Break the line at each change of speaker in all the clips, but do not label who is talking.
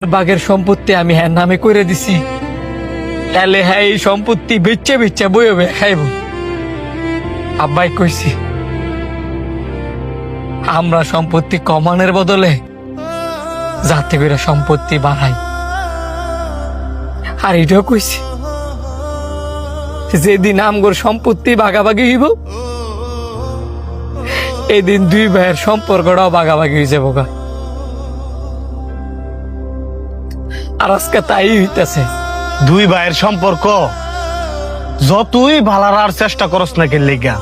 বাগের সম্পত্তি আমি হ্যাঁ নামে করে দিছি, তাহলে হ্যাঁ এই সম্পত্তি বেচে বেচে বইবে খাইব। আব্বাই কইছি আমরা সম্পত্তি কমানোর বদলে যাতে করে সম্পত্তি বাড়াই। আর এটাও কইছি যেদিন আমগোর সম্পত্তি ভাগাভাগি হইব এদিন দুই ভাইয়ের সম্পর্কটাও ভাগাভাগি হয়ে যাবো। আর আজকে তাই হইতেছে।
দুই ভাইয়ের সম্পর্ক যতই ভালার চেষ্টা করস না কেন লেগা,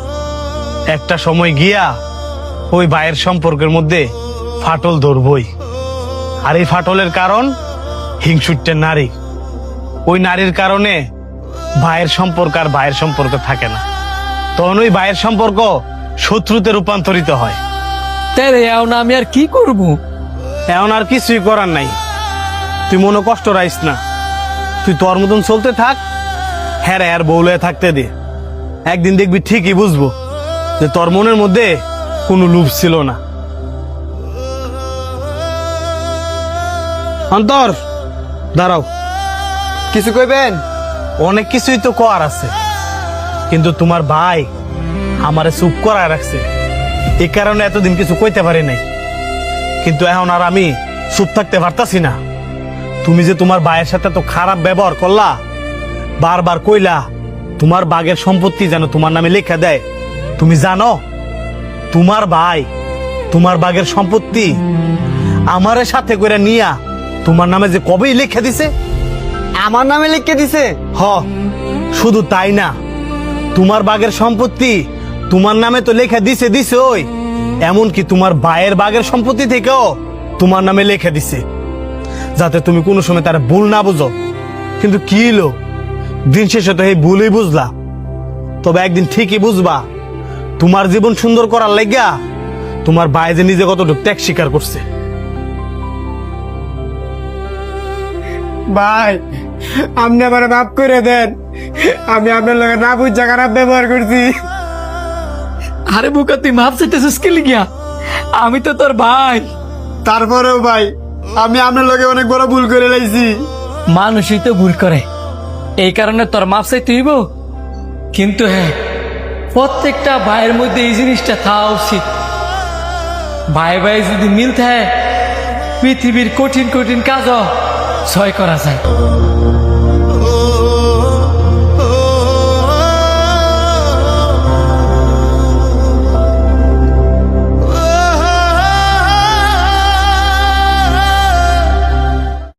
একটা সময় গিয়া ওই ভাইয়ের সম্পর্কের মধ্যে ফাটল ধরবই। আর এই ফাটলের কারণ হিংসুট্টের নারী। ওই নারীর কারণে ভাইয়ের সম্পর্ক আর ভাইয়ের সম্পর্ক থাকে না, তখন ওই ভাইয়ের সম্পর্ক শত্রুতে রূপান্তরিত হয়।
তাই এখন আমি আর কি করব?
এখন আর কিছুই করার নাই। তুই মনে কষ্ট রাইস না, তুই তোর মতন চলতে থাক, হ্যাঁ আর বউলে থাকতে দে। একদিন দেখবি ঠিকই বুঝবো যে তোর মনের মধ্যে কোনো লোভ ছিল না। অন্তর দাঁড়াও,
কিছু কইবেন?
অনেক কিছুই তো করার আছে, কিন্তু তোমার ভাই আমারে চুপ করায় রাখছে, এই কারণে এতদিন কিছু কইতে পারি নাই। কিন্তু এখন আর আমি চুপ থাকতে পারতাছি না। তুমি যে তোমার ভাইয়ের সাথে তো খারাপ ব্যবহার করলা, বারবার কইলা তোমার বাগের সম্পত্তি যেন তোমার নামে লেখা দেয়। তুমি জানো তোমার ভাই তোমার বাগের সম্পত্তি আমারে সাথে করে নিয়া তোমার নামে যে কবেই লেখা দিছে।
আমার নামে লিখে দিছে?
হ, শুধু তাই না, তোমার বাগের সম্পত্তি তোমার নামে তো লেখা দিছে ওই, এমনকি তোমার ভাইয়ের বাগের সম্পত্তি থেকেও তোমার নামে লেখা দিছে, যাতে তুমি কোনো সময় তার ভুল না বুঝো। কিন্তু কি হলো, দিন শেষে তো এই ভুলই বুঝলা। তবে একদিন ঠিকই বুঝবা তোমার জীবন সুন্দর করার লাগিয়া তোমার ভাই যে নিজে কতটুকু ত্যাগ স্বীকার করছে।
ভাই, আপনি আমার মাফ করে দেন। আমি আপনার লগে না বুঝা খারাপ ব্যবহার করছি।
আরে বুকা তুই মাপ চাইতেছিস কি লিগিয়া? আমি তো তোর ভাই।
তারপরেও ভাই, আমি আপনার লগে অনেক বড় ভুল করে লাইছি।
মানুষই তো ভুল করে, এই কারণে তোর মাপ চাইতে হইব। কিন্তু হ্যাঁ, প্রত্যেকটা ভাইয়ের মধ্যে এই জিনিসটা থাকা উচিত। ভাই ভাই যদি মিল থাকে, পৃথিবীর কঠিন কঠিন কাজও ছয় করা যায়।